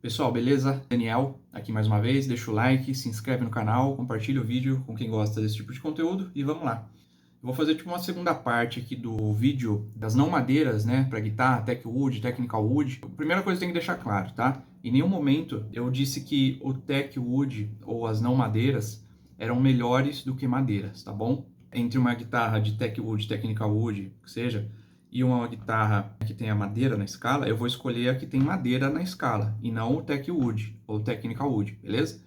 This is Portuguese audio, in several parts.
Pessoal, beleza? Daniel aqui mais uma vez, deixa o like, se inscreve no canal, compartilha o vídeo com quem gosta desse tipo de conteúdo e vamos lá. Eu vou fazer tipo uma segunda parte aqui do vídeo das não madeiras, né, para guitarra, tech wood, technical wood. A primeira coisa que tem que deixar claro, tá? Em nenhum momento eu disse que o tech wood ou as não madeiras eram melhores do que madeiras, tá bom? Entre uma guitarra de tech wood, technical wood, que seja, e uma guitarra que tenha madeira na escala, eu vou escolher a que tem madeira na escala, e não o Tech Wood, ou Technical Wood, beleza?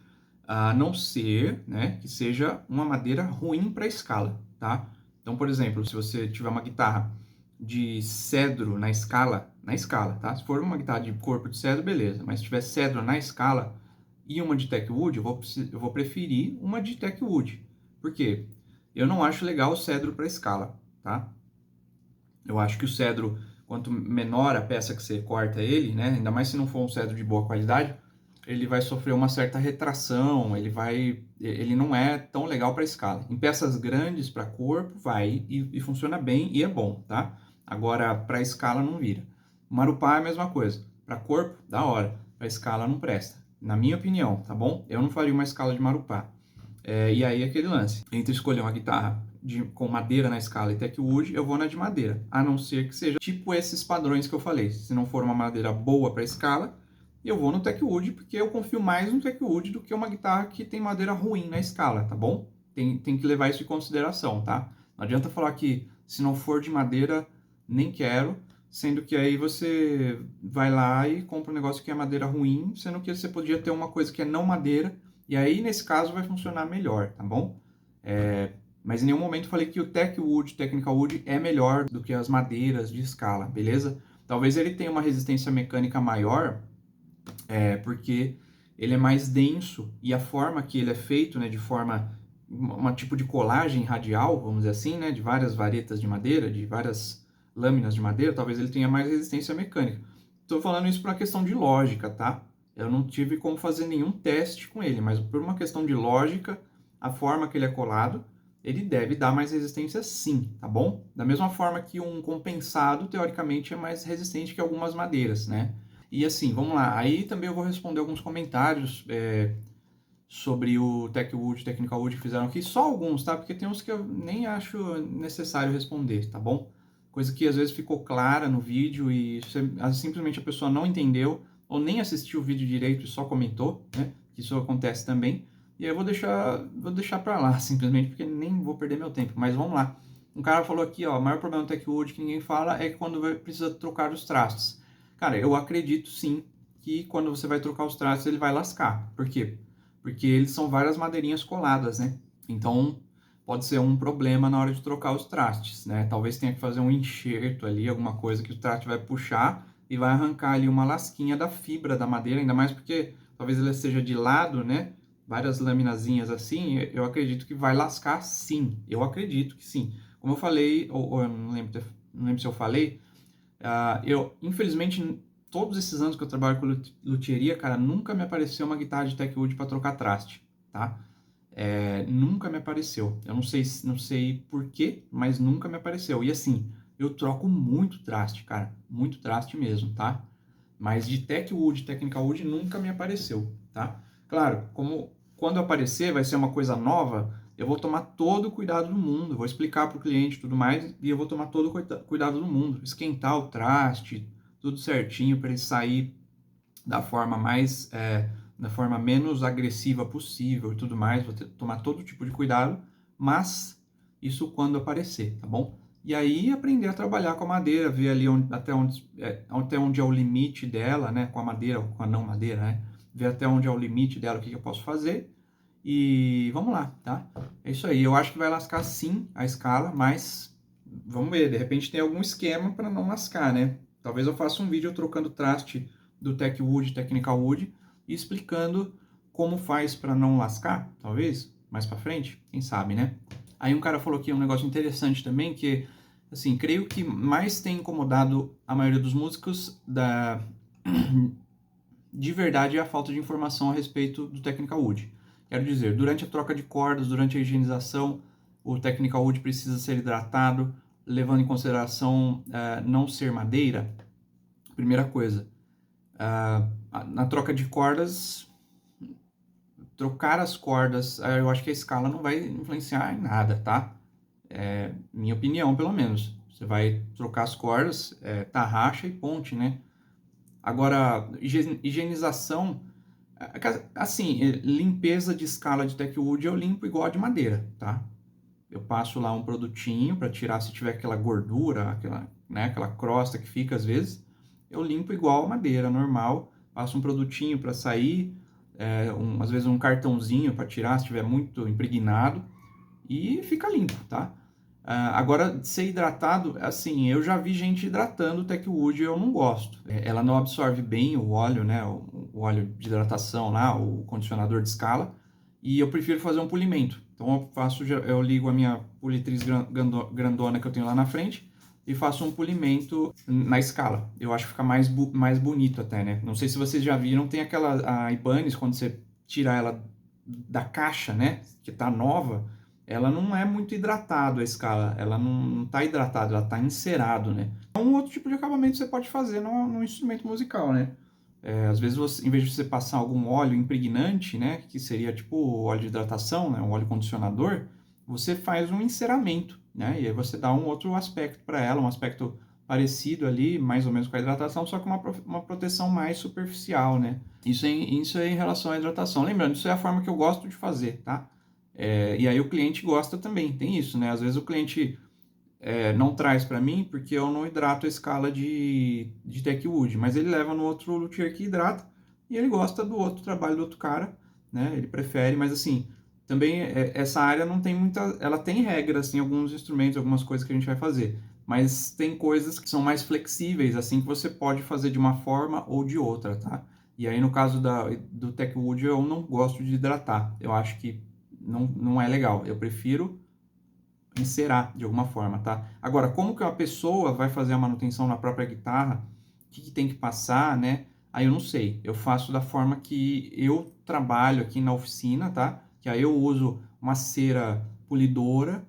A não ser, né, que seja uma madeira ruim para escala, tá? Então, por exemplo, se você tiver uma guitarra de cedro na escala, tá? Se for uma guitarra de corpo de cedro, beleza, mas se tiver cedro na escala e uma de Tech Wood, eu vou preferir uma de Tech Wood. Por quê? Eu não acho legal o cedro para escala, tá? Eu acho que o cedro, quanto menor a peça que você corta ele, né, ainda mais se não for um cedro de boa qualidade, ele vai sofrer uma certa retração, ele não é tão legal para escala. Em peças grandes, para corpo, vai e funciona bem e é bom, tá? Agora, para escala não vira. O Marupá é a mesma coisa. Para corpo, da hora. Para escala não presta. Na minha opinião, tá bom? Eu não faria uma escala de Marupá. E aí aquele lance. Entre escolher uma guitarra com madeira na escala e tech wood, eu vou na de madeira. A não ser que seja tipo esses padrões que eu falei. Se não for uma madeira boa para escala, eu vou no tech wood, porque eu confio mais no tech wood do que uma guitarra que tem madeira ruim na escala, tá bom? Tem que levar isso em consideração, tá? Não adianta falar que se não for de madeira, nem quero, sendo que aí você vai lá e compra um negócio que é madeira ruim, sendo que você podia ter uma coisa que é não madeira, e aí, nesse caso, vai funcionar melhor, tá bom? Mas em nenhum momento falei que o Tech Wood, Technical Wood, é melhor do que as madeiras de escala, beleza? Talvez ele tenha uma resistência mecânica maior, porque ele é mais denso e a forma que ele é feito, né, de forma, uma tipo de colagem radial, vamos dizer assim, né, de várias varetas de madeira, de várias lâminas de madeira, talvez ele tenha mais resistência mecânica. Estou falando isso por uma questão de lógica, tá? Eu não tive como fazer nenhum teste com ele, mas por uma questão de lógica, a forma que ele é colado, ele deve dar mais resistência sim, tá bom? Da mesma forma que um compensado, teoricamente, é mais resistente que algumas madeiras, né? E assim, vamos lá. Aí também eu vou responder alguns comentários sobre o Tech Wood, Technical Wood que fizeram aqui. Só alguns, tá? Porque tem uns que eu nem acho necessário responder, tá bom? Coisa que às vezes ficou clara no vídeo e simplesmente a pessoa não entendeu ou nem assistiu o vídeo direito e só comentou, né? Que isso acontece também. E aí eu vou deixar pra lá, simplesmente porque nem vou perder meu tempo. Mas vamos lá. Um cara falou aqui, ó, o maior problema do Tech Wood que ninguém fala é que quando precisa trocar os trastes. Cara, eu acredito sim que quando você vai trocar os trastes ele vai lascar. Por quê? Porque eles são várias madeirinhas coladas, né? Então pode ser um problema na hora de trocar os trastes, né? Talvez tenha que fazer um enxerto ali, alguma coisa que o traste vai puxar e vai arrancar ali uma lasquinha da fibra da madeira, ainda mais porque talvez ela esteja de lado, né? Várias laminazinhas assim, eu acredito que vai lascar sim. Eu acredito que sim. Como eu falei, ou eu não lembro se eu falei, eu, infelizmente, todos esses anos que eu trabalho com luthieria, cara, nunca me apareceu uma guitarra de tech wood para trocar traste, tá? Nunca me apareceu. Eu não sei por quê, mas nunca me apareceu. E assim, eu troco muito traste, cara, muito traste mesmo, tá? Mas de tech wood, technical wood, nunca me apareceu, tá? Claro, como quando aparecer vai ser uma coisa nova, eu vou tomar todo o cuidado do mundo, vou explicar para o cliente e tudo mais, e eu vou tomar todo o cuidado do mundo, esquentar o traste, tudo certinho para ele sair da forma da forma menos agressiva possível e tudo mais, vou tomar todo tipo de cuidado, mas isso quando aparecer, tá bom? E aí aprender a trabalhar com a madeira, ver ali até onde é o limite dela, né, com a madeira ou com a não madeira, né? Ver até onde é o limite dela, o que eu posso fazer. E vamos lá, tá? É isso aí. Eu acho que vai lascar sim a escala, mas vamos ver. De repente tem algum esquema para não lascar, né? Talvez eu faça um vídeo trocando traste do Tech Wood, Technical Wood, e explicando como faz para não lascar, talvez, mais para frente, quem sabe, né? Aí um cara falou aqui um negócio interessante também, que, assim, creio que mais tem incomodado a maioria dos músicos de verdade é a falta de informação a respeito do Technical Wood. Quero dizer, durante a troca de cordas, durante a higienização, o Technical Wood precisa ser hidratado, levando em consideração não ser madeira. Primeira coisa, Na troca de cordas, trocar as cordas, eu acho que a escala não vai influenciar em nada, tá? Minha opinião, pelo menos. Você vai trocar as cordas, tarraxa e ponte, né? Agora, higienização, assim, limpeza de escala de Techwood eu limpo igual a de madeira, tá? Eu passo lá um produtinho para tirar se tiver aquela gordura, aquela crosta que fica às vezes. Eu limpo igual a madeira, normal. Passo um produtinho para sair, às vezes um cartãozinho para tirar se estiver muito impregnado e fica limpo, tá? Agora, ser hidratado, assim, eu já vi gente hidratando o Techwood e eu não gosto. Ela não absorve bem o óleo, né? O óleo de hidratação lá, o condicionador de escala. E eu prefiro fazer um polimento. Então eu ligo a minha politriz grandona que eu tenho lá na frente e faço um polimento na escala. Eu acho que fica mais bonito até, né? Não sei se vocês já viram, tem a Ibanez, quando você tira ela da caixa, né? Que tá nova, ela não é muito hidratada a escala, ela não tá hidratada, ela tá encerado, né? É um outro tipo de acabamento que você pode fazer no instrumento musical, né? Às vezes, em vez de você passar algum óleo impregnante, né, que seria tipo óleo de hidratação, né, um óleo condicionador, você faz um enceramento, né, e aí você dá um outro aspecto para ela, um aspecto parecido ali, mais ou menos com a hidratação, só que uma proteção mais superficial, né. Isso é em relação à hidratação. Lembrando, isso é a forma que eu gosto de fazer, tá? E aí o cliente gosta também, tem isso, né? Às vezes o cliente não traz para mim porque eu não hidrato a escala de Techwood, mas ele leva no outro luthier que hidrata e ele gosta do outro trabalho do outro cara, né? Ele prefere, mas assim, também essa área não tem muita, ela tem regras, tem alguns instrumentos, algumas coisas que a gente vai fazer, mas tem coisas que são mais flexíveis, assim, que você pode fazer de uma forma ou de outra, tá? E aí no caso do Techwood eu não gosto de hidratar, eu acho que não é legal, eu prefiro encerar de alguma forma, tá? Agora, como que uma pessoa vai fazer a manutenção na própria guitarra? O que tem que passar, né? Aí eu não sei. Eu faço da forma que eu trabalho aqui na oficina, tá? Que aí eu uso uma cera polidora,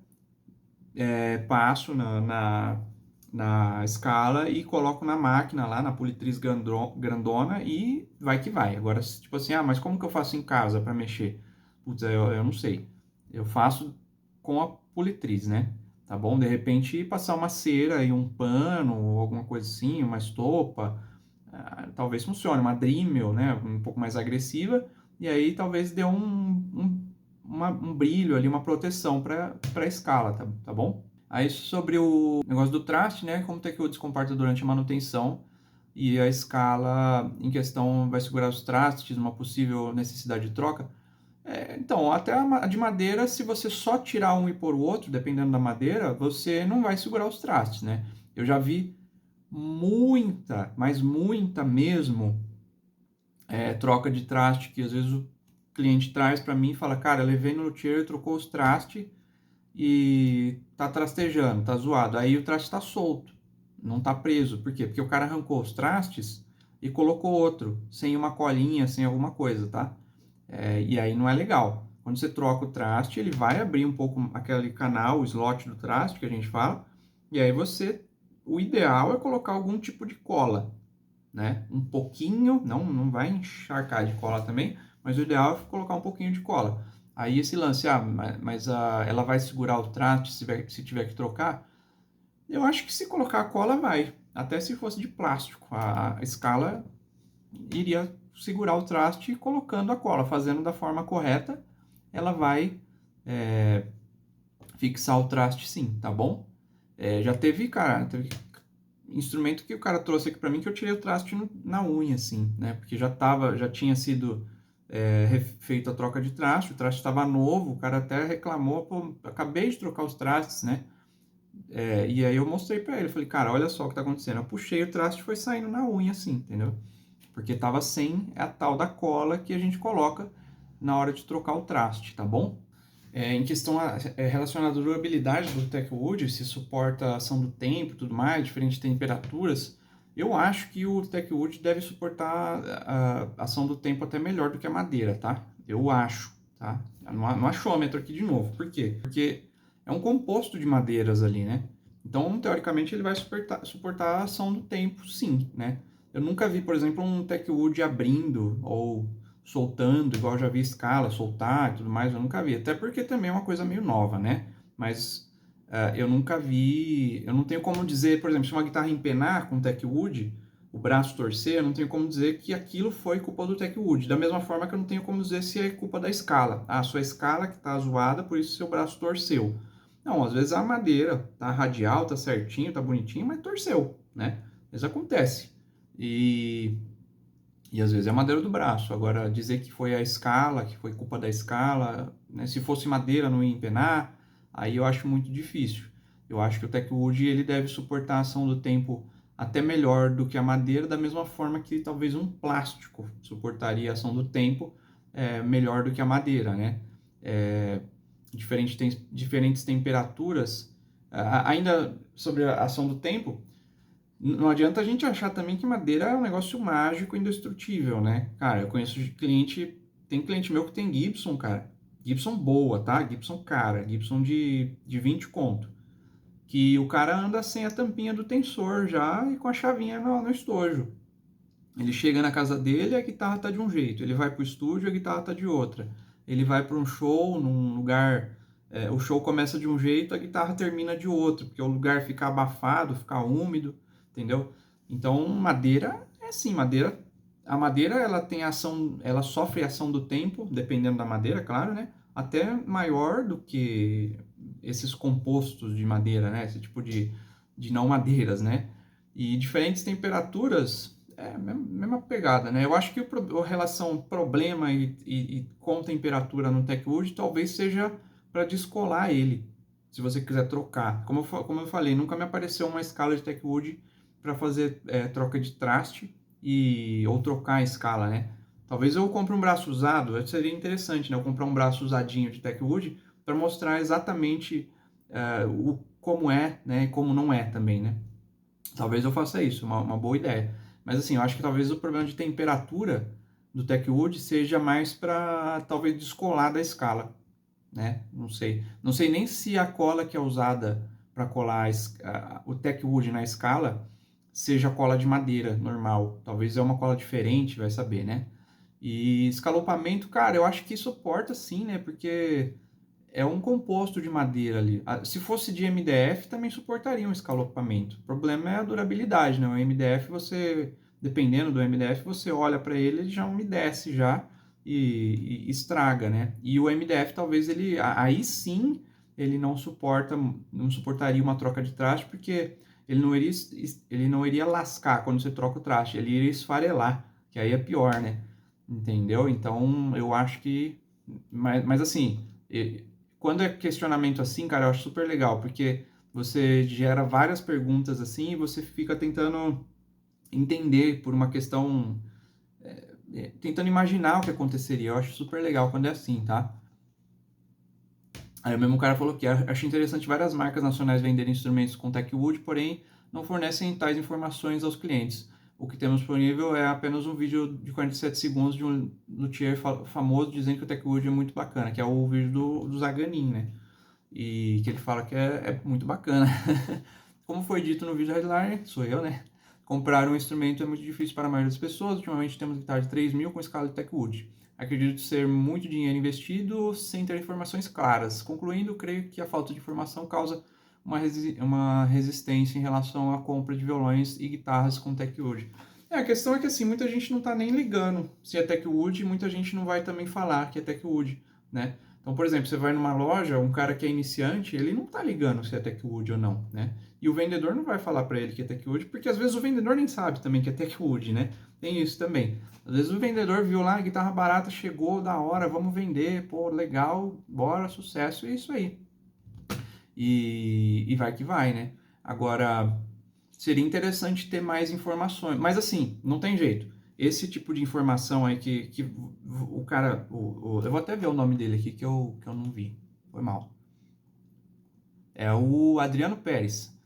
passo na escala e coloco na máquina lá, na politriz grandona e vai que vai. Agora, tipo assim, mas como que eu faço em casa para mexer? Putz, eu não sei. Eu faço com a politriz, né? Tá bom? De repente, passar uma cera e um pano, ou alguma coisa assim, uma estopa, talvez funcione. Uma Dremel, né? Um pouco mais agressiva, e aí talvez dê um brilho ali, uma proteção para a escala, tá bom? Aí sobre o negócio do traste, né? Como é que o descomparta durante a manutenção e a escala em questão vai segurar os trastes, uma possível necessidade de troca. Então, até a de madeira, se você só tirar um e pôr o outro, dependendo da madeira, você não vai segurar os trastes, né? Eu já vi muita, mas muita mesmo, troca de traste que às vezes o cliente traz para mim e fala, cara, eu levei no luthier, trocou os trastes e tá trastejando, tá zoado. Aí o traste tá solto, não tá preso. Por quê? Porque o cara arrancou os trastes e colocou outro, sem uma colinha, sem alguma coisa, tá? E aí não é legal. Quando você troca o traste, ele vai abrir um pouco aquele canal, o slot do traste que a gente fala, e aí o ideal é colocar algum tipo de cola, né? Um pouquinho, não vai encharcar de cola também, mas o ideal é colocar um pouquinho de cola. Aí esse lance, mas ela vai segurar o traste se tiver que trocar? Eu acho que se colocar a cola vai, até se fosse de plástico. A escala iria segurar o traste colocando a cola, fazendo da forma correta, ela vai fixar o traste sim, tá bom? Já teve instrumento que o cara trouxe aqui para mim que eu tirei o traste na unha, assim, né? Porque já tinha sido feito a troca de traste, o traste estava novo, o cara até reclamou, pô, acabei de trocar os trastes, né? E aí eu mostrei para ele, falei, cara, olha só o que tá acontecendo. Eu puxei o traste e foi saindo na unha, assim, entendeu? Porque tava sem a tal da cola que a gente coloca na hora de trocar o traste, tá bom? Em questão relacionada à durabilidade do Techwood, se suporta a ação do tempo e tudo mais, diferentes temperaturas, eu acho que o Techwood deve suportar a ação do tempo até melhor do que a madeira, tá? Eu acho, tá? No achômetro aqui de novo. Por quê? Porque é um composto de madeiras ali, né? Então, teoricamente, ele vai suportar a ação do tempo, sim, né? Eu nunca vi, por exemplo, um Techwood abrindo ou soltando, igual eu já vi escala, soltar e tudo mais, eu nunca vi. Até porque também é uma coisa meio nova, né? Mas eu nunca vi, eu não tenho como dizer, por exemplo, se uma guitarra empenar com Techwood, o braço torcer, eu não tenho como dizer que aquilo foi culpa do Techwood. Da mesma forma que eu não tenho como dizer se é culpa da escala. Ah, sua escala que tá zoada, por isso seu braço torceu. Não, às vezes a madeira tá radial, tá certinho, tá bonitinho, mas torceu, né? Isso acontece. E, e às vezes é a madeira do braço. Agora, dizer que foi a escala, que foi culpa da escala, né? Se fosse madeira não ia empenar, aí eu acho muito difícil. Eu acho que o Techwood ele deve suportar a ação do tempo até melhor do que a madeira, da mesma forma que talvez um plástico suportaria a ação do tempo melhor do que a madeira, né? É, diferentes temperaturas. Ainda sobre a ação do tempo, não adianta a gente achar também que madeira é um negócio mágico, indestrutível, né? Cara, eu conheço tem cliente meu que tem Gibson, cara. Gibson boa, tá? Gibson cara, Gibson de 20 conto. Que o cara anda sem a tampinha do tensor já e com a chavinha no estojo. Ele chega na casa dele, a guitarra tá de um jeito. Ele vai pro estúdio, a guitarra tá de outra. Ele vai para um show, num lugar, o show começa de um jeito, a guitarra termina de outro, porque o lugar fica abafado, fica úmido, entendeu? Então, madeira é assim, a madeira ela tem ação, ela sofre a ação do tempo, dependendo da madeira, claro, né? Até maior do que esses compostos de madeira, né? Esse tipo de não madeiras, né? E diferentes temperaturas mesma pegada, né? Eu acho que a relação problema e com temperatura no Techwood talvez seja para descolar ele, se você quiser trocar. Como eu falei, nunca me apareceu uma escala de Techwood para fazer troca de traste ou trocar a escala, né? Talvez eu compre um braço usado, seria interessante, né? Eu comprar um braço usadinho de Techwood para mostrar exatamente como é, né? E como não é também, né? Talvez eu faça isso, uma boa ideia. Mas assim, eu acho que talvez o problema de temperatura do Techwood seja mais para talvez descolar da escala, né? Não sei. Não sei nem se a cola que é usada para colar o Techwood na escala seja cola de madeira normal. Talvez é uma cola diferente, vai saber, né? E escalopamento, cara, eu acho que suporta sim, né? Porque é um composto de madeira ali. Se fosse de MDF, também suportaria um escalopamento. O problema é a durabilidade, né? O MDF, dependendo do MDF, você olha para ele, ele já umedece já e estraga, né? E o MDF, talvez aí sim, ele não suportaria uma troca de traste, porque ele não iria lascar quando você troca o traste, ele iria esfarelar, que aí é pior, né? Entendeu? Então, eu acho que... Mas assim, quando é questionamento assim, cara, eu acho super legal, porque você gera várias perguntas assim e você fica tentando entender por uma questão, tentando imaginar o que aconteceria. Eu acho super legal quando é assim, tá? Aí o mesmo cara falou que acha interessante várias marcas nacionais venderem instrumentos com Techwood, porém não fornecem tais informações aos clientes. O que temos disponível é apenas um vídeo de 47 segundos de um luthier famoso dizendo que o Techwood é muito bacana, que é o vídeo do Zaganin, né? E que ele fala que é muito bacana. Como foi dito no vídeo headliner, sou eu, né? Comprar um instrumento é muito difícil para a maioria das pessoas. Ultimamente temos guitarra de 3 mil com escala de Techwood. Acredito ser muito dinheiro investido sem ter informações claras. Concluindo, creio que a falta de informação causa uma resistência em relação à compra de violões e guitarras com Techwood. A questão é que assim, muita gente não está nem ligando se é Techwood e muita gente não vai também falar que é Techwood, né? Então, por exemplo, você vai numa loja, um cara que é iniciante, ele não tá ligando se é Techwood ou não, né? E o vendedor não vai falar para ele que é Techwood, porque às vezes o vendedor nem sabe também que é Techwood, né? Tem isso também. Às vezes o vendedor viu lá, a guitarra barata chegou, da hora, vamos vender, pô, legal, bora, sucesso, é isso aí. E vai que vai, né? Agora, seria interessante ter mais informações, mas assim, não tem jeito. Esse tipo de informação aí que o cara. Eu vou até ver o nome dele aqui que eu não vi. Foi mal. É o Adriano Pérez.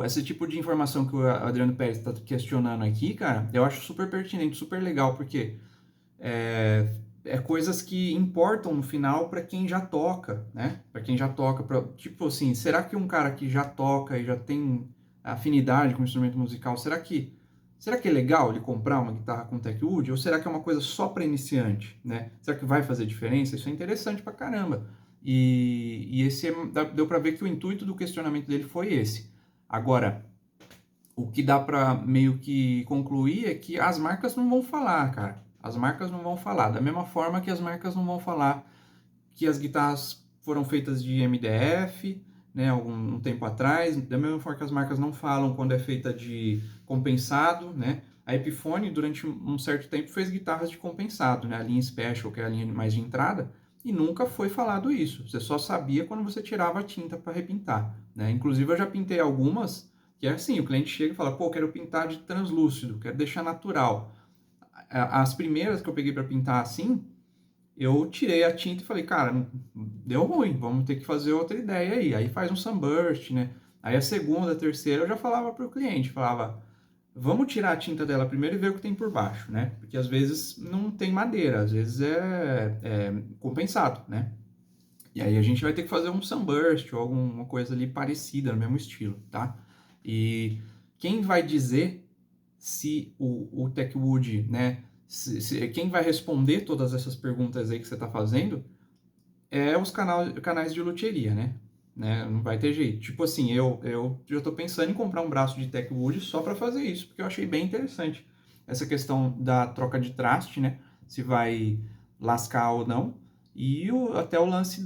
Esse tipo de informação que o Adriano Pérez está questionando aqui, cara, eu acho super pertinente, super legal, porque coisas que importam no final para quem já toca, né? Para quem já toca, tipo assim, será que um cara que já toca e já tem afinidade com o instrumento musical, será que será que é legal ele comprar uma guitarra com Techwood? Ou será que é uma coisa só para iniciante, né? Será que vai fazer diferença? Isso é interessante pra caramba. E esse deu para ver que o intuito do questionamento dele foi esse. Agora, o que dá para meio que concluir é que as marcas não vão falar, cara. As marcas não vão falar. Da mesma forma que as marcas não vão falar que as guitarras foram feitas de MDF, né, um tempo atrás, da mesma forma que as marcas não falam quando é feita de compensado, né? A Epiphone, durante um certo tempo, fez guitarras de compensado, né? A linha Special, que é a linha mais de entrada, e nunca foi falado isso. Você só sabia quando você tirava a tinta para repintar, né? Inclusive, eu já pintei algumas que é assim, o cliente chega e fala, pô, quero pintar de translúcido, quero deixar natural. As primeiras que eu peguei para pintar assim, eu tirei a tinta e falei, cara, deu ruim, vamos ter que fazer outra ideia aí. Aí faz um sunburst, né? Aí a segunda, a terceira, eu já falava para o cliente, falava, vamos tirar a tinta dela primeiro e ver o que tem por baixo, né? Porque às vezes não tem madeira, às vezes é compensado, né? E aí a gente vai ter que fazer um sunburst ou alguma coisa ali parecida, no mesmo estilo, tá? E quem vai dizer se o Techwood, né? Quem vai responder todas essas perguntas aí que você está fazendo é os canais de luthieria, né? Não vai ter jeito. Tipo assim, eu já estou pensando em comprar um braço de Techwood só para fazer isso, porque eu achei bem interessante essa questão da troca de traste, né? Se vai lascar ou não. E até o lance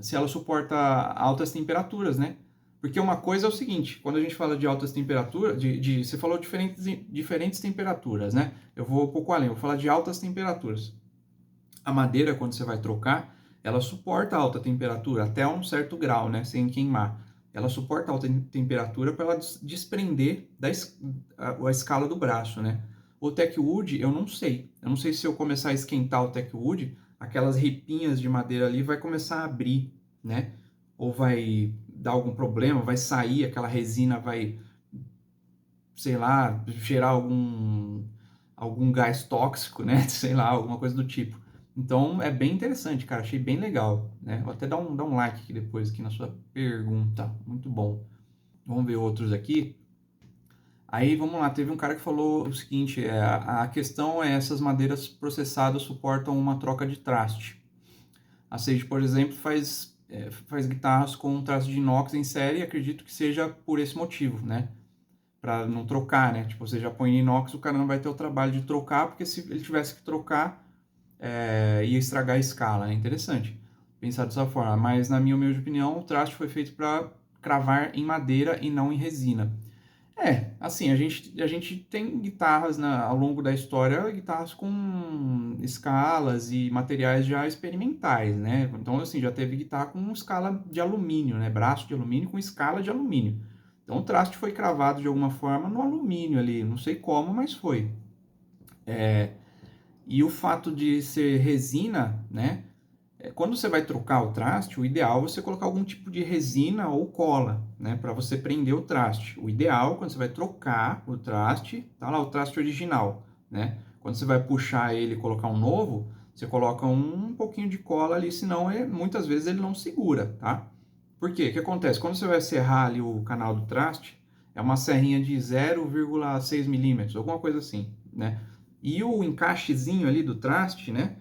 se ela suporta altas temperaturas, né? Porque uma coisa é o seguinte, quando a gente fala de altas temperaturas, você falou diferentes temperaturas, né? Eu vou um pouco além, eu vou falar de altas temperaturas. A madeira, quando você vai trocar, ela suporta alta temperatura até um certo grau, né? Sem queimar. Ela suporta alta temperatura para ela desprender a escala do braço, né? O Techwood, eu não sei. Eu não sei se eu começar a esquentar o Techwood, aquelas ripinhas de madeira ali vai começar a abrir, né? Ou vai dar algum problema, vai sair, aquela resina vai, sei lá, gerar algum gás tóxico, né? Sei lá, alguma coisa do tipo. Então é bem interessante, cara. Achei bem legal, né? Vou até dar um like aqui depois aqui na sua pergunta. Muito bom. Vamos ver outros aqui. Aí vamos lá, teve um cara que falou o seguinte: a questão é essas madeiras processadas suportam uma troca de traste. A Sage, por exemplo, faz guitarras com traste de inox em série, acredito que seja por esse motivo, né? Para não trocar, né? Tipo, você já põe em inox, o cara não vai ter o trabalho de trocar, porque se ele tivesse que trocar, ia estragar a escala. É interessante pensar dessa forma, mas na minha humilde opinião, o traste foi feito para cravar em madeira e não em resina. Assim, a gente tem guitarras ao longo da história, guitarras com escalas e materiais já experimentais, né? Então, assim, já teve guitarra com escala de alumínio, né? Braço de alumínio com escala de alumínio. Então, o traste foi cravado de alguma forma no alumínio ali, não sei como, mas foi. E o fato de ser resina, né? Quando você vai trocar o traste, o ideal é você colocar algum tipo de resina ou cola, né, para você prender o traste. O ideal, quando você vai trocar o traste, tá lá o traste original, né? Quando você vai puxar ele e colocar um novo, você coloca um pouquinho de cola ali, senão muitas vezes ele não segura, tá? Por quê? O que acontece? Quando você vai serrar ali o canal do traste, é uma serrinha de 0,6 milímetros, alguma coisa assim, né? E o encaixezinho ali do traste, né?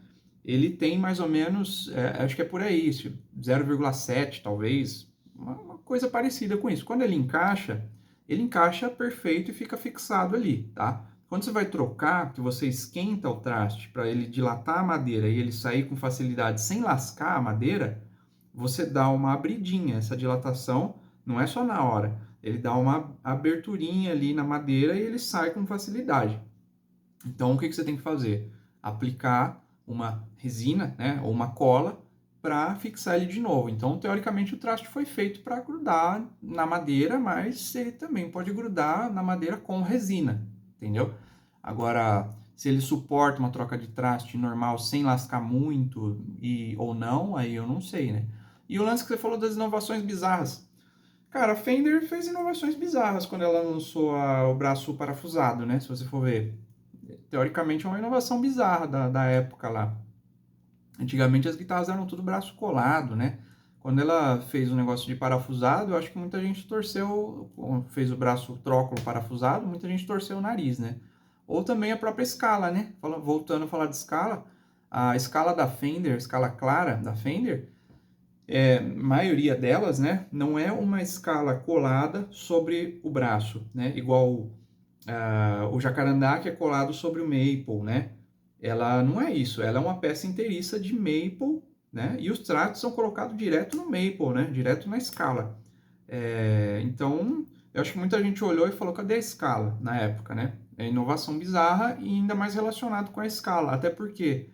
Ele tem mais ou menos, acho que é por aí, 0,7 talvez, uma coisa parecida com isso. Quando ele encaixa perfeito e fica fixado ali, tá? Quando você vai trocar, que você esquenta o traste para ele dilatar a madeira e ele sair com facilidade sem lascar a madeira, você dá uma abridinha. Essa dilatação não é só na hora, ele dá uma aberturinha ali na madeira e ele sai com facilidade. Então, o que você tem que fazer? Aplicar uma resina, né, ou uma cola para fixar ele de novo. Então, teoricamente, o traste foi feito para grudar na madeira, mas ele também pode grudar na madeira com resina, entendeu? Agora, se ele suporta uma troca de traste normal sem lascar muito ou não, aí eu não sei, né? E o lance que você falou das inovações bizarras. Cara, a Fender fez inovações bizarras quando ela lançou o braço parafusado, né? Se você for ver. Teoricamente é uma inovação bizarra da época lá. Antigamente as guitarras eram tudo braço colado, né? Quando ela fez o negócio de parafusado, eu acho que muita gente torceu, fez o braço tróculo parafusado, muita gente torceu o nariz, né? Ou também a própria escala, né? Voltando a falar de escala, a escala da Fender, a escala clara da Fender, maioria delas, né, não é uma escala colada sobre o braço, né? Igual o jacarandá que é colado sobre o maple, né? Ela não é isso, ela é uma peça inteiriça de maple, né? E os tratos são colocados direto no maple, né? Direto na escala. Então, eu acho que muita gente olhou e falou, cadê a escala na época, né? É inovação bizarra e ainda mais relacionado com a escala, até porque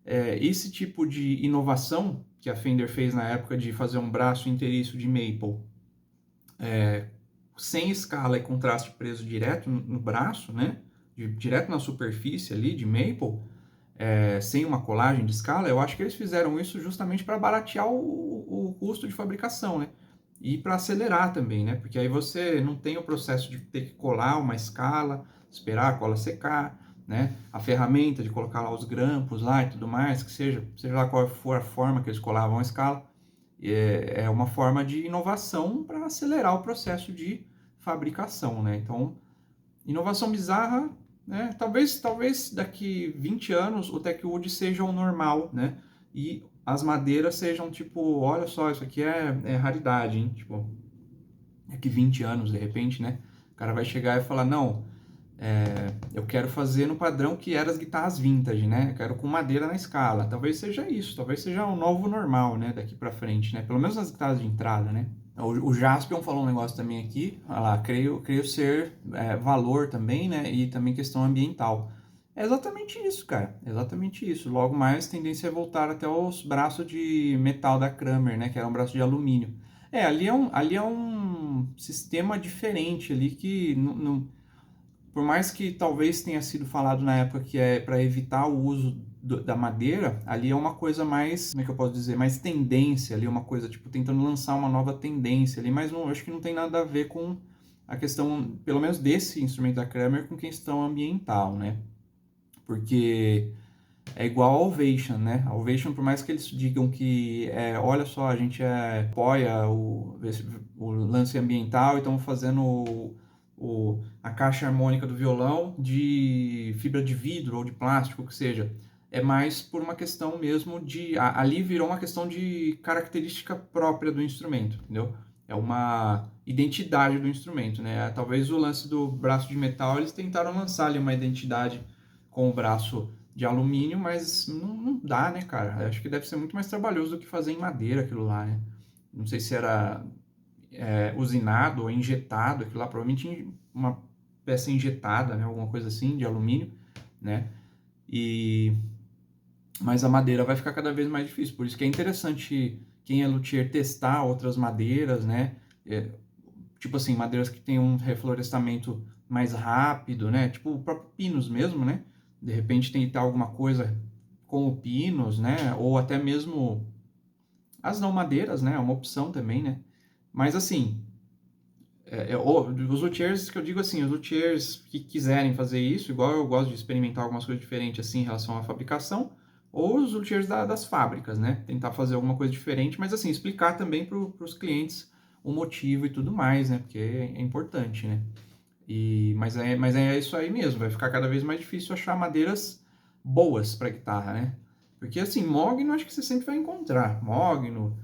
esse tipo de inovação que a Fender fez na época de fazer um braço inteiriço de maple, sem escala e contraste preso direto no braço, né? Direto na superfície ali de maple, sem uma colagem de escala, eu acho que eles fizeram isso justamente para baratear o custo de fabricação, né? E para acelerar também, né? Porque aí você não tem o processo de ter que colar uma escala, esperar a cola secar, né? A ferramenta de colocar lá os grampos lá e tudo mais, que seja lá qual for a forma que eles colavam a escala, é uma forma de inovação para acelerar o processo de fabricação, né? Então, inovação bizarra, né? Talvez daqui 20 anos o Techwood seja o normal, né? E as madeiras sejam tipo, olha só, isso aqui é raridade, hein? Tipo, daqui 20 anos, de repente, né? O cara vai chegar e falar, não, eu quero fazer no padrão que era as guitarras vintage, né? Eu quero com madeira na escala. Talvez seja isso, talvez seja o novo normal, né? Daqui para frente, né? Pelo menos nas guitarras de entrada, né? O Jaspion falou um negócio também aqui, olha lá, creio ser valor também, né? E também questão ambiental. É exatamente isso, cara. É exatamente isso. Logo mais, tendência é voltar até os braços de metal da Kramer, né? Que era um braço de alumínio. Ali é um sistema diferente ali que por mais que talvez tenha sido falado na época que é para evitar o uso da madeira, ali é uma coisa mais, como é que eu posso dizer, mais tendência ali, uma coisa tipo tentando lançar uma nova tendência ali, mas não, acho que não tem nada a ver com a questão, pelo menos desse instrumento da Kramer, com questão ambiental, né? Porque é igual a Ovation, né? A Ovation, por mais que eles digam que, olha só, a gente apoia o lance ambiental e estamos fazendo a caixa harmônica do violão de fibra de vidro ou de plástico, que seja. É mais por uma questão mesmo de... Ali virou uma questão de característica própria do instrumento, entendeu? É uma identidade do instrumento, né? Talvez o lance do braço de metal, eles tentaram lançar ali uma identidade com o braço de alumínio, mas não dá, né, cara? Eu acho que deve ser muito mais trabalhoso do que fazer em madeira aquilo lá, né? Não sei se era usinado ou injetado, aquilo lá, provavelmente uma peça injetada, né? Alguma coisa assim, de alumínio, né? Mas a madeira vai ficar cada vez mais difícil, por isso que é interessante quem é luthier testar outras madeiras, né? Tipo assim, madeiras que tem um reflorestamento mais rápido, né? Tipo o próprio Pinus mesmo, né? De repente tentar alguma coisa com o Pinus, né? Ou até mesmo as não madeiras, né? É uma opção também, né? Mas assim, os luthiers, que eu digo assim, os luthiers que quiserem fazer isso, igual eu gosto de experimentar algumas coisas diferentes assim em relação à fabricação, ou os luthiers das fábricas, né? Tentar fazer alguma coisa diferente, mas assim, explicar também para os clientes o motivo e tudo mais, né? Porque é importante, né? Mas é isso aí mesmo, vai ficar cada vez mais difícil achar madeiras boas para guitarra, né? Porque assim, mogno acho que você sempre vai encontrar. Mogno,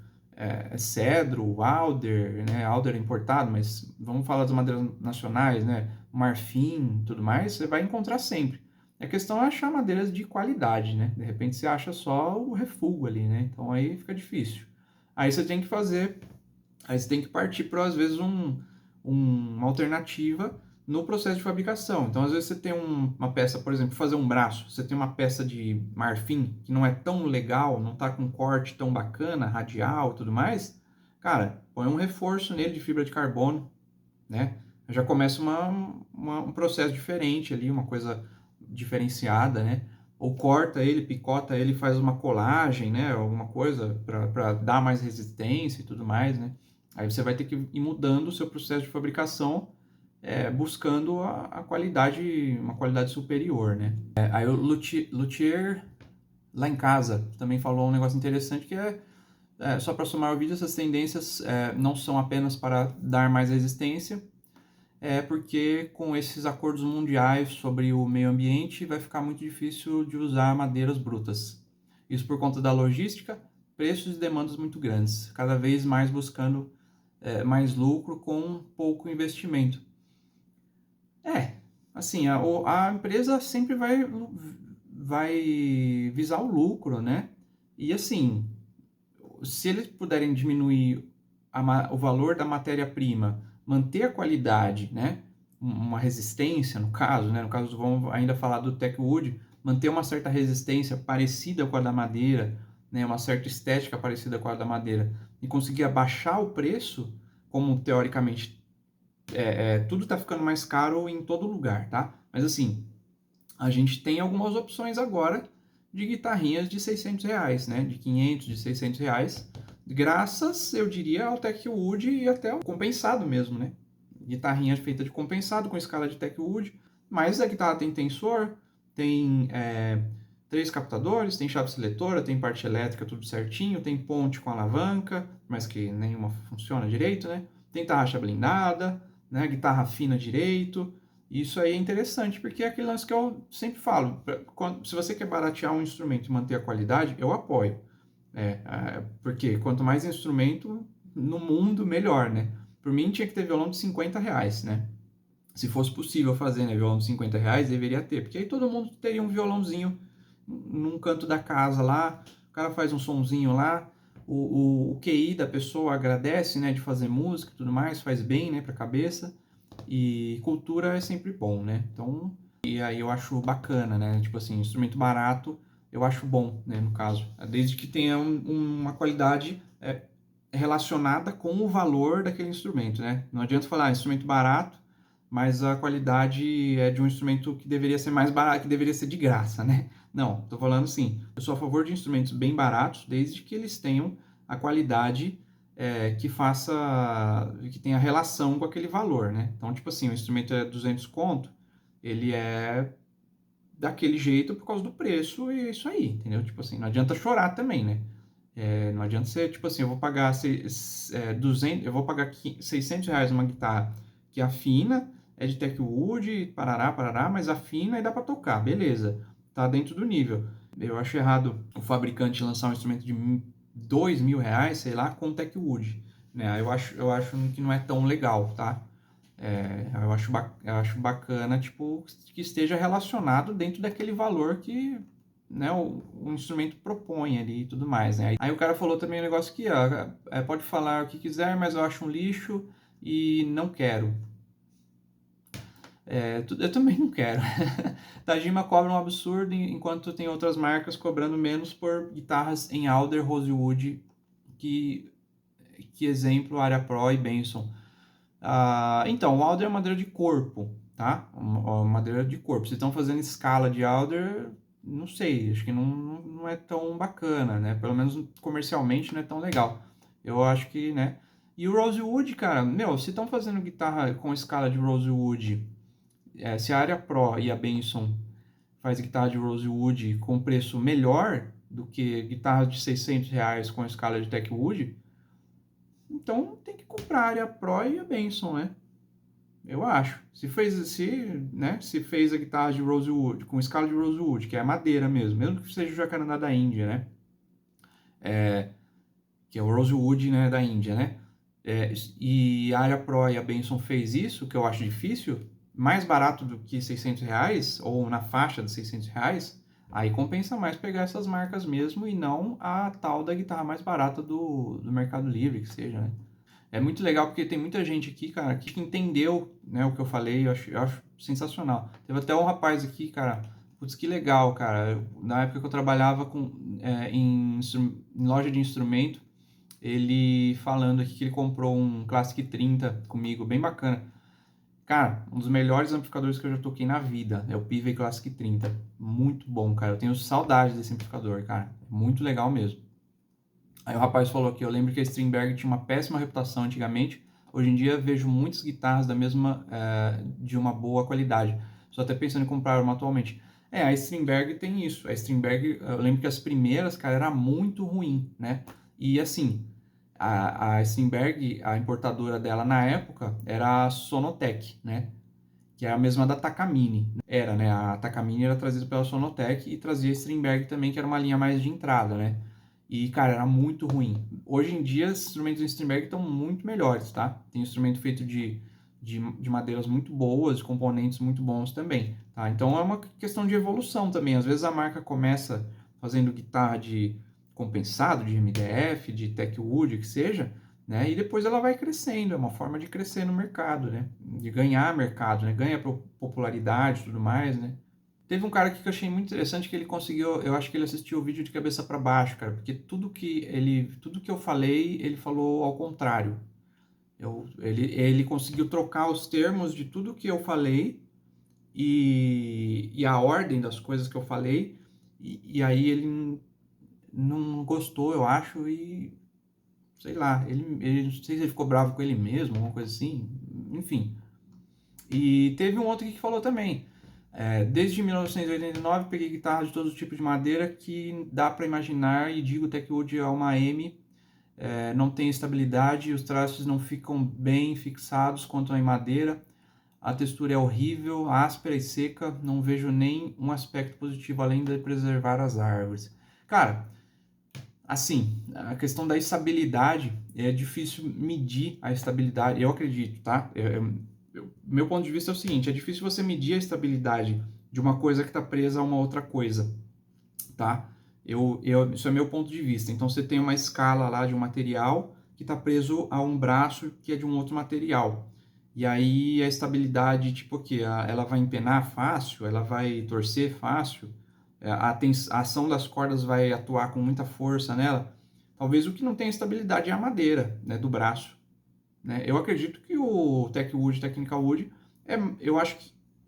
cedro, alder, né? Alder é importado, mas vamos falar das madeiras nacionais, né? Marfim, tudo mais, você vai encontrar sempre. A questão é achar madeiras de qualidade, né? De repente você acha só o refúgio ali, né? Então aí fica difícil. Aí você tem que fazer, aí você tem que partir para às vezes uma alternativa no processo de fabricação. Então, às vezes você tem uma peça, por exemplo, fazer um braço, você tem uma peça de marfim que não é tão legal, não está com um corte tão bacana, radial e tudo mais, cara, põe um reforço nele de fibra de carbono, né? Já começa um processo diferente ali, uma coisa diferenciada, né? Ou corta ele, picota ele, faz uma colagem, né? Alguma coisa para dar mais resistência e tudo mais, né? Aí você vai ter que ir mudando o seu processo de fabricação, buscando a qualidade, uma qualidade superior, né? Aí o luthier lá em casa também falou um negócio interessante que só para somar o vídeo, essas tendências não são apenas para dar mais resistência, porque com esses acordos mundiais sobre o meio ambiente vai ficar muito difícil de usar madeiras brutas. Isso por conta da logística, preços e demandas muito grandes, cada vez mais buscando mais lucro com pouco investimento. Assim, a empresa sempre vai visar o lucro, né? E assim, se eles puderem diminuir o valor da matéria-prima, manter a qualidade, né? Uma resistência, no caso, né? No caso, vamos ainda falar do Techwood, manter uma certa resistência parecida com a da madeira, né? Uma certa estética parecida com a da madeira, e conseguir abaixar o preço, como teoricamente tudo está ficando mais caro em todo lugar, tá? Mas assim, a gente tem algumas opções agora de guitarrinhas de R$ 600, né? De 500, de R$ 600, graças, eu diria, ao Techwood e até ao compensado mesmo, né? Guitarrinha feita de compensado com escala de Techwood, mas a guitarra tem tensor, tem 3 captadores, tem chave seletora, tem parte elétrica, tudo certinho, tem ponte com alavanca, mas que nenhuma funciona direito, né? Tem tarraxa blindada, né? Guitarra fina direito. Isso aí é interessante, porque é aquele lance que eu sempre falo. Se você quer baratear um instrumento e manter a qualidade, eu apoio. Porque quanto mais instrumento no mundo, melhor, né? Por mim, tinha que ter violão de R$ 50, né? Se fosse possível fazer, né, violão de R$ 50, deveria ter. Porque aí todo mundo teria um violãozinho num canto da casa lá, o cara faz um sonzinho lá, o QI da pessoa agradece, né, de fazer música e tudo mais, faz bem, né, pra cabeça. E cultura é sempre bom, né? Então, e aí eu acho bacana, né? Tipo assim, instrumento barato, eu acho bom, né? No caso, desde que tenha uma qualidade relacionada com o valor daquele instrumento, né? Não adianta falar instrumento barato, mas a qualidade é de um instrumento que deveria ser mais barato, que deveria ser de graça, né? Não, tô falando assim, eu sou a favor de instrumentos bem baratos, desde que eles tenham a qualidade que tenha relação com aquele valor, né? Então, tipo assim, o instrumento é 200 conto, ele é daquele jeito por causa do preço e é isso aí, entendeu? Tipo assim, não adianta chorar também, né? Não adianta ser, tipo assim, eu vou pagar 200, eu vou pagar R$ 600 numa guitarra que afina, é de Techwood, parará, parará, mas afina e dá para tocar, beleza, tá dentro do nível. Eu acho errado o fabricante lançar um instrumento de R$ 2.000, sei lá, com Techwood, né? Eu acho que não é tão legal, tá? Eu acho bacana, tipo, que esteja relacionado dentro daquele valor que, né, o instrumento propõe ali e tudo mais, né? Aí o cara falou também um negócio aqui, ó, pode falar o que quiser, mas eu acho um lixo e não quero. Eu também não quero. Tajima cobra um absurdo, enquanto tem outras marcas cobrando menos por guitarras em Alder, Rosewood, que exemplo, Área Pro e Benson. Então, o Alder é madeira de corpo, tá? Uma madeira de corpo. Se estão fazendo escala de Alder, não sei, acho que não é tão bacana, né? Pelo menos comercialmente não é tão legal. Eu acho que, né? E o Rosewood, cara, meu, se estão fazendo guitarra com escala de Rosewood, se a Área Pro e a Benson faz guitarra de Rosewood com preço melhor do que guitarra de R$ 600 com escala de Techwood, então tem que comprar a Área Pro e a Benson, né? Eu acho. Se fez a guitarra de Rosewood, com escala de Rosewood, que é madeira mesmo que seja o jacarandá da Índia, né? Que é o Rosewood, né, da Índia, né? E a Área Pro e a Benson fez isso, que eu acho difícil, mais barato do que R$ 600, ou na faixa de R$ 600, aí compensa mais pegar essas marcas mesmo e não a tal da guitarra mais barata do Mercado Livre, que seja, né? É muito legal porque tem muita gente aqui, cara, que entendeu, né, o que eu falei, eu acho sensacional. Teve até um rapaz aqui, cara, putz, que legal, cara. Na época que eu trabalhava em loja de instrumento, ele falando aqui que ele comprou um Classic 30 comigo, bem bacana. Cara, um dos melhores amplificadores que eu já toquei na vida é o Pivey Classic 30. Muito bom, cara. Eu tenho saudade desse amplificador, cara. Muito legal mesmo. Aí o rapaz falou aqui, eu lembro que a Strindberg tinha uma péssima reputação antigamente, hoje em dia vejo muitas guitarras de uma boa qualidade. Estou até pensando em comprar uma atualmente. A Strindberg tem isso. A Strindberg, eu lembro que as primeiras, cara, era muito ruim, né? E assim, a Strindberg, a importadora dela na época era a Sonotec, né? Que é a mesma da Takamine. Era, né? A Takamine era trazida pela Sonotec e trazia a Strindberg também, que era uma linha mais de entrada, né? E, cara, era muito ruim. Hoje em dia, os instrumentos do Strindberg estão muito melhores, tá? Tem instrumento feito de madeiras muito boas, de componentes muito bons também, tá? Então é uma questão de evolução também. Às vezes a marca começa fazendo guitarra de compensado, de MDF, de Techwood, que seja, né? E depois ela vai crescendo, é uma forma de crescer no mercado, né? De ganhar mercado, né? Ganha popularidade e tudo mais, né? Teve um cara aqui que eu achei muito interessante que ele conseguiu, eu acho que ele assistiu o vídeo de cabeça para baixo, cara, porque tudo que eu falei, ele falou ao contrário. Ele conseguiu trocar os termos de tudo que eu falei e a ordem das coisas que eu falei, e aí ele não gostou, eu acho, e sei lá, ele não sei se ele ficou bravo com ele mesmo, alguma coisa assim, enfim. E teve um outro aqui que falou também. Desde 1989 peguei guitarra de todo tipo de madeira que dá para imaginar e digo Techwood é uma M, não tem estabilidade, os traços não ficam bem fixados quanto em madeira, a textura é horrível, áspera e seca, não vejo nem um aspecto positivo além de preservar as árvores. Cara, assim, a questão da estabilidade, é difícil medir a estabilidade, eu acredito, tá? Meu ponto de vista é o seguinte, é difícil você medir a estabilidade de uma coisa que está presa a uma outra coisa, tá? Isso é meu ponto de vista. Então, você tem uma escala lá de um material que está preso a um braço que é de um outro material. E aí, a estabilidade, tipo o quê? Ela vai empenar fácil? Ela vai torcer fácil? A ação das cordas vai atuar com muita força nela? Talvez o que não tem estabilidade é a madeira, né, do braço, né? Eu acredito que o Techwood, Technical Wood, eu acho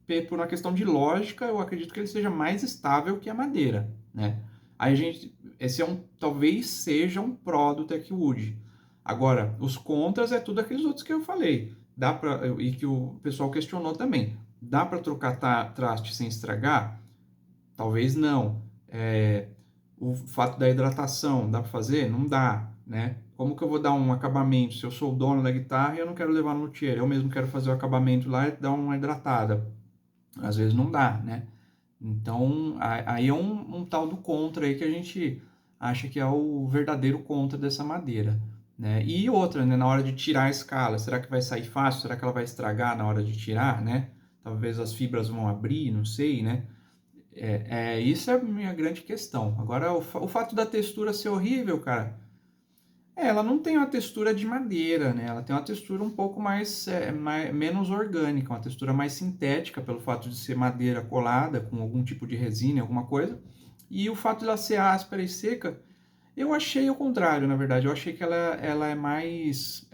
que por uma questão de lógica, eu acredito que ele seja mais estável que a madeira, né? Aí a gente, esse talvez seja um pró do Techwood. Agora, os contras é tudo aqueles outros que eu falei. E que o pessoal questionou também. Dá para trocar traste sem estragar? Talvez não. O fato da hidratação, dá para fazer? Não dá, né? Como que eu vou dar um acabamento se eu sou o dono da guitarra e eu não quero levar no luthier? Eu mesmo quero fazer o acabamento lá e dar uma hidratada. Às vezes não dá, né? Então, aí é um tal do contra aí que a gente acha que é o verdadeiro contra dessa madeira, né? E outra, né? Na hora de tirar a escala, será que vai sair fácil? Será que ela vai estragar na hora de tirar, né? Talvez as fibras vão abrir, não sei, né? Isso é a minha grande questão. Agora, o fato da textura ser horrível, cara, ela não tem uma textura de madeira, né? Ela tem uma textura um pouco menos orgânica, uma textura mais sintética, pelo fato de ser madeira colada com algum tipo de resina, alguma coisa. E o fato de ela ser áspera e seca, eu achei o contrário, na verdade. Eu achei que ela é mais.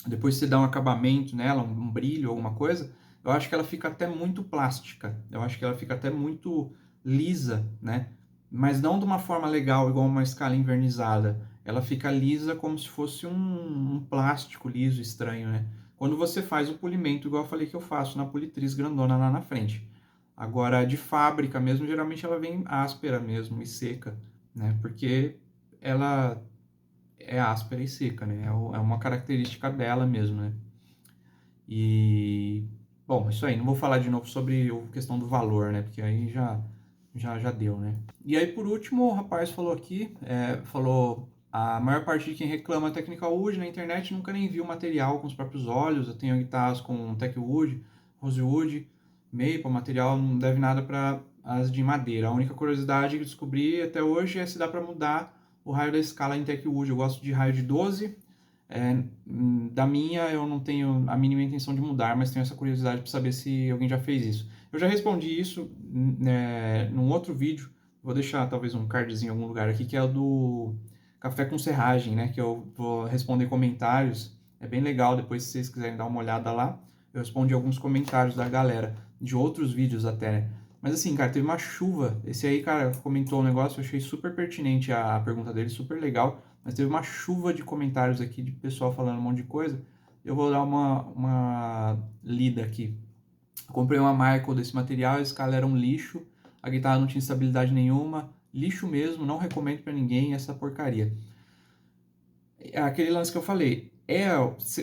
Depois você dá um acabamento nela, um brilho, alguma coisa, eu acho que ela fica até muito plástica. Eu acho que ela fica até muito lisa, né? Mas não de uma forma legal, igual uma escala invernizada. Ela fica lisa como se fosse um plástico liso estranho, né? Quando você faz o polimento, igual eu falei que eu faço na politriz grandona lá na frente. Agora, de fábrica mesmo, geralmente ela vem áspera mesmo e seca, né? Porque ela é áspera e seca, né? É uma característica dela mesmo, né? E, bom, isso aí. Não vou falar de novo sobre a questão do valor, né? Porque aí já deu, né? E aí, por último, o rapaz falou aqui, falou, a maior parte de quem reclama Technical Wood na internet nunca nem viu o material com os próprios olhos. Eu tenho guitarras com Techwood, Rosewood, Maple, material não deve nada para as de madeira. A única curiosidade que descobri até hoje é se dá para mudar o raio da escala em Techwood. Eu gosto de raio de 12. Da minha eu não tenho a mínima intenção de mudar, mas tenho essa curiosidade para saber se alguém já fez isso. Eu já respondi isso num outro vídeo, vou deixar talvez um cardzinho em algum lugar aqui, que é o do Café com Serragem, né? Que eu vou responder comentários, é bem legal, depois se vocês quiserem dar uma olhada lá, eu respondi alguns comentários da galera, de outros vídeos até, né? Mas assim, cara, teve uma chuva, esse aí, cara, comentou um negócio, eu achei super pertinente a pergunta dele, super legal, mas teve uma chuva de comentários aqui de pessoal falando um monte de coisa. Eu vou dar uma lida aqui. Comprei uma Michael desse material, a escala era um lixo, a guitarra não tinha estabilidade nenhuma, lixo mesmo, não recomendo para ninguém essa porcaria. É aquele lance que eu falei.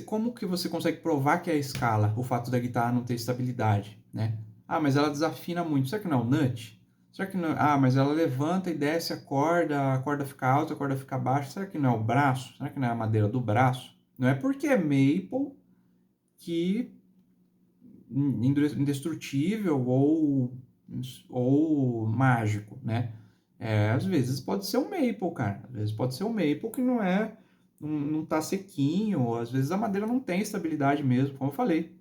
Como que você consegue provar que é a escala, o fato da guitarra não ter estabilidade, né? Ah, mas ela desafina muito. Será que não é o nut? Será que não... Ah, mas ela levanta e desce a corda fica alta, a corda fica baixa. Será que não é o braço? Será que não é a madeira do braço? Não é porque é maple que indestrutível ou mágico, né? Às vezes pode ser um maple, cara. Às vezes pode ser um maple que não tá sequinho, ou às vezes a madeira não tem estabilidade mesmo, como eu falei.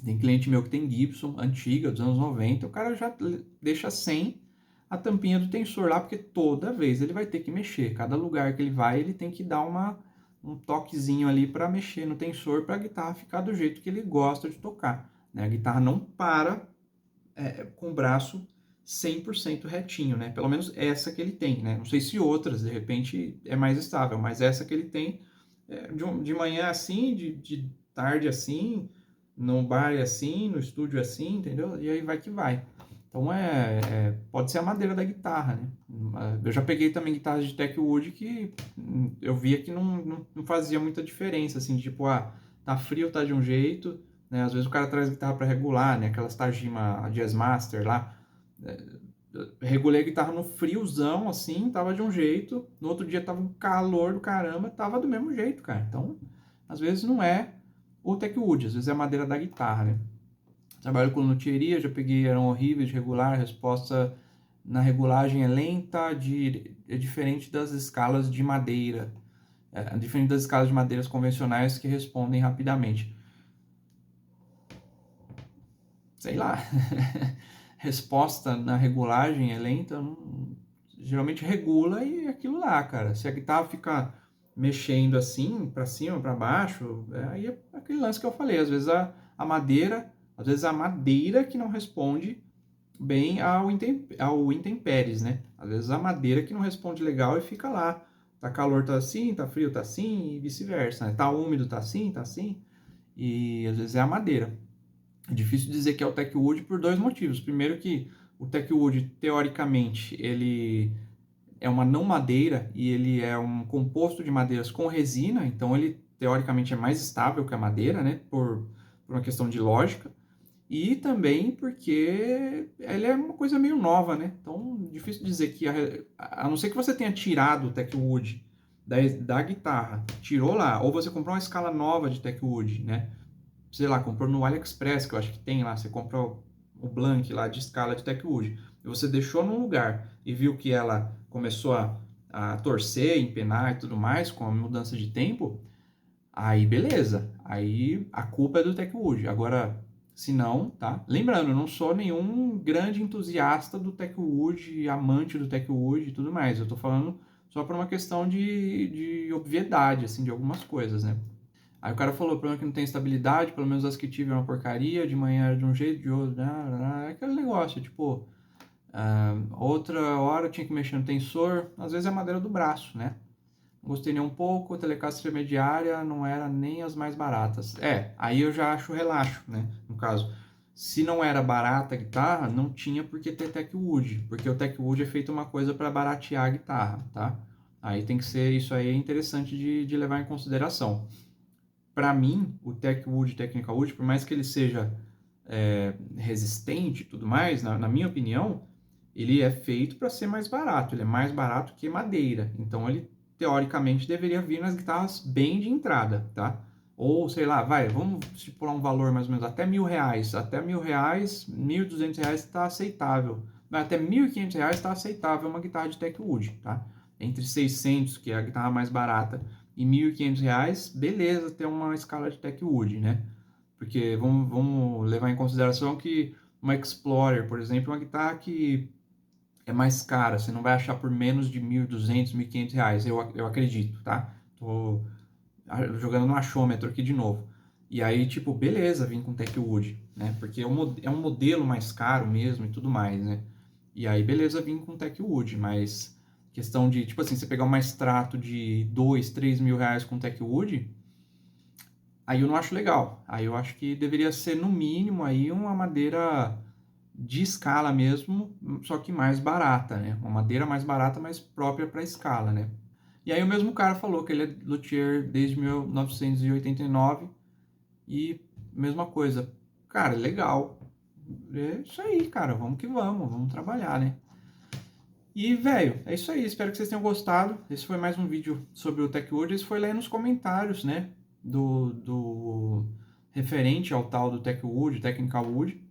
Tem cliente meu que tem Gibson, antiga, dos anos 90, o cara já deixa sem a tampinha do tensor lá, porque toda vez ele vai ter que mexer. Cada lugar que ele vai, ele tem que dar um toquezinho ali para mexer no tensor para a guitarra ficar do jeito que ele gosta de tocar, né? A guitarra não para com o braço 100% retinho, né? Pelo menos essa que ele tem, né? Não sei se outras, de repente, é mais estável, mas essa que ele tem, de manhã assim, de tarde assim, no bar assim, no estúdio assim, entendeu? E aí vai que vai. Então pode ser a madeira da guitarra, né? Eu já peguei também guitarras de Techwood que eu via que não fazia muita diferença, assim, tipo, tá frio, tá de um jeito, né? Às vezes o cara traz guitarra para regular, né? Aquelas Tajima Jazz Master lá. Regulei a guitarra no friozão, assim, tava de um jeito. No outro dia tava um calor do caramba, tava do mesmo jeito, cara. Então, às vezes não é o Techwood, às vezes é a madeira da guitarra, né? Trabalho com luthieria, já peguei, eram horríveis de regular, a resposta na regulagem é lenta, é diferente das escalas de madeira. É diferente das escalas de madeiras convencionais que respondem rapidamente. Sei lá, resposta na regulagem é lenta, geralmente regula e é aquilo lá, cara. Se a guitarra ficar mexendo assim, para cima, para baixo, aí é aquele lance que eu falei. Às vezes a madeira que não responde bem ao intempéries, né? Às vezes a madeira que não responde legal e fica lá. Tá calor, tá assim, tá frio, tá assim, e vice-versa, né? Tá úmido, tá assim, tá assim. E às vezes é a madeira. É difícil dizer que é o Techwood por dois motivos. Primeiro que o Techwood, teoricamente, ele é uma não madeira e ele é um composto de madeiras com resina, então ele teoricamente é mais estável que a madeira, né, por uma questão de lógica. E também porque ele é uma coisa meio nova, né? Então, difícil dizer que, a não ser que você tenha tirado o Techwood da guitarra, tirou lá, ou você comprou uma escala nova de Techwood, né? Sei lá, comprou no AliExpress, que eu acho que tem lá, você compra o Blank lá de escala de Techwood, e você deixou num lugar e viu que ela começou a torcer, empenar e tudo mais com a mudança de tempo, aí beleza, aí a culpa é do Techwood. Agora, se não, tá? Lembrando, eu não sou nenhum grande entusiasta do Techwood, amante do Techwood e tudo mais, eu tô falando só por uma questão de obviedade, assim, de algumas coisas, né? Aí o cara falou, o problema é que não tem estabilidade, pelo menos as que tive é uma porcaria, de manhã era de um jeito, de outro, é aquele negócio, tipo, outra hora eu tinha que mexer no tensor, às vezes é a madeira do braço, né? Não gostei nem um pouco, a Telecaster intermediária não era nem as mais baratas. Aí eu já acho relaxo, né? No caso, se não era barata a guitarra, não tinha por que ter Techwood, porque o Techwood é feito uma coisa para baratear a guitarra, tá? Aí tem que ser, isso aí é interessante de levar em consideração. Para mim, o Techwood, Technical Wood, por mais que ele seja resistente e tudo mais, na minha opinião, ele é feito para ser mais barato. Ele é mais barato que madeira. Então, ele, teoricamente, deveria vir nas guitarras bem de entrada, tá? Ou, sei lá, vamos estipular um valor mais ou menos até R$ 1.000. Até R$ 1.000, R$ 1.200 está aceitável. Até R$ 1.500 está aceitável uma guitarra de Techwood, tá? Entre 600, que é a guitarra mais barata, e R$ 1.500, beleza ter uma escala de Techwood, né? Porque vamos levar em consideração que uma Explorer, por exemplo, é uma guitarra que é mais cara, você não vai achar por menos de R$ 1.200, R$ 1.500, eu acredito, tá? Tô jogando no achômetro aqui de novo. E aí, tipo, beleza, vim com Techwood, né? Porque é um modelo mais caro mesmo e tudo mais, né? E aí, beleza, vim com Techwood, mas questão de, tipo assim, você pegar uma extrato de R$ 2, R$ 3.000 com Techwood, aí eu não acho legal. Aí eu acho que deveria ser, no mínimo, aí uma madeira de escala mesmo, só que mais barata, né? Uma madeira mais barata, mas própria para escala, né? E aí o mesmo cara falou que ele é luthier desde 1989 e mesma coisa. Cara, legal. É isso aí, cara. Vamos que vamos trabalhar, né? E, velho, é isso aí. Espero que vocês tenham gostado. Esse foi mais um vídeo sobre o TechWood. Esse foi lá nos comentários, né? Do referente ao tal do TechWood, Technical Wood.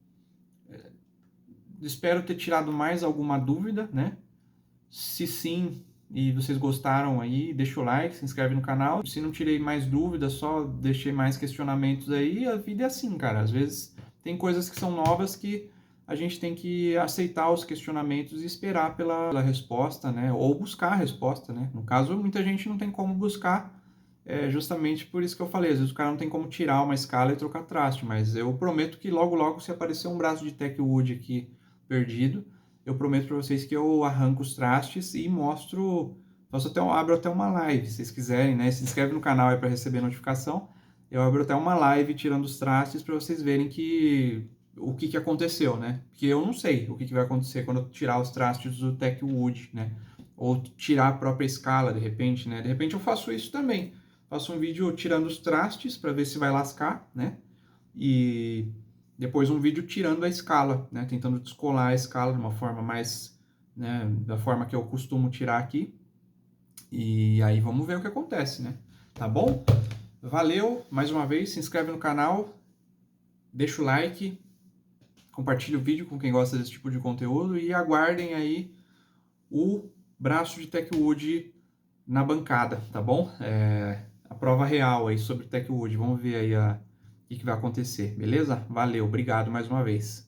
Espero ter tirado mais alguma dúvida, né? Se sim e vocês gostaram aí, deixa o like, se inscreve no canal. Se não tirei mais dúvidas, só deixei mais questionamentos aí, a vida é assim, cara. Às vezes tem coisas que são novas que a gente tem que aceitar os questionamentos e esperar pela resposta, né? Ou buscar a resposta, né? No caso, muita gente não tem como buscar, justamente por isso que eu falei. Às vezes o cara não tem como tirar uma escala e trocar traste, mas eu prometo que logo, logo, se aparecer um braço de TechWood aqui perdido, eu prometo para vocês que eu arranco os trastes e mostro, abro até uma live, se vocês quiserem, né? Se inscreve no canal aí para receber notificação. Eu abro até uma live tirando os trastes para vocês verem o que aconteceu, né? Porque eu não sei o que vai acontecer quando eu tirar os trastes do TechWood, né? Ou tirar a própria escala, de repente, né? De repente eu faço isso também. Faço um vídeo tirando os trastes para ver se vai lascar, né? E depois um vídeo tirando a escala, né? Tentando descolar a escala de uma forma mais, né? Da forma que eu costumo tirar aqui. E aí vamos ver o que acontece, né? Tá bom? Valeu, mais uma vez, se inscreve no canal, deixa o like, compartilha o vídeo com quem gosta desse tipo de conteúdo e aguardem aí o braço de TechWood na bancada, tá bom? A prova real aí sobre TechWood, vamos ver aí o que vai acontecer, beleza? Valeu, obrigado mais uma vez.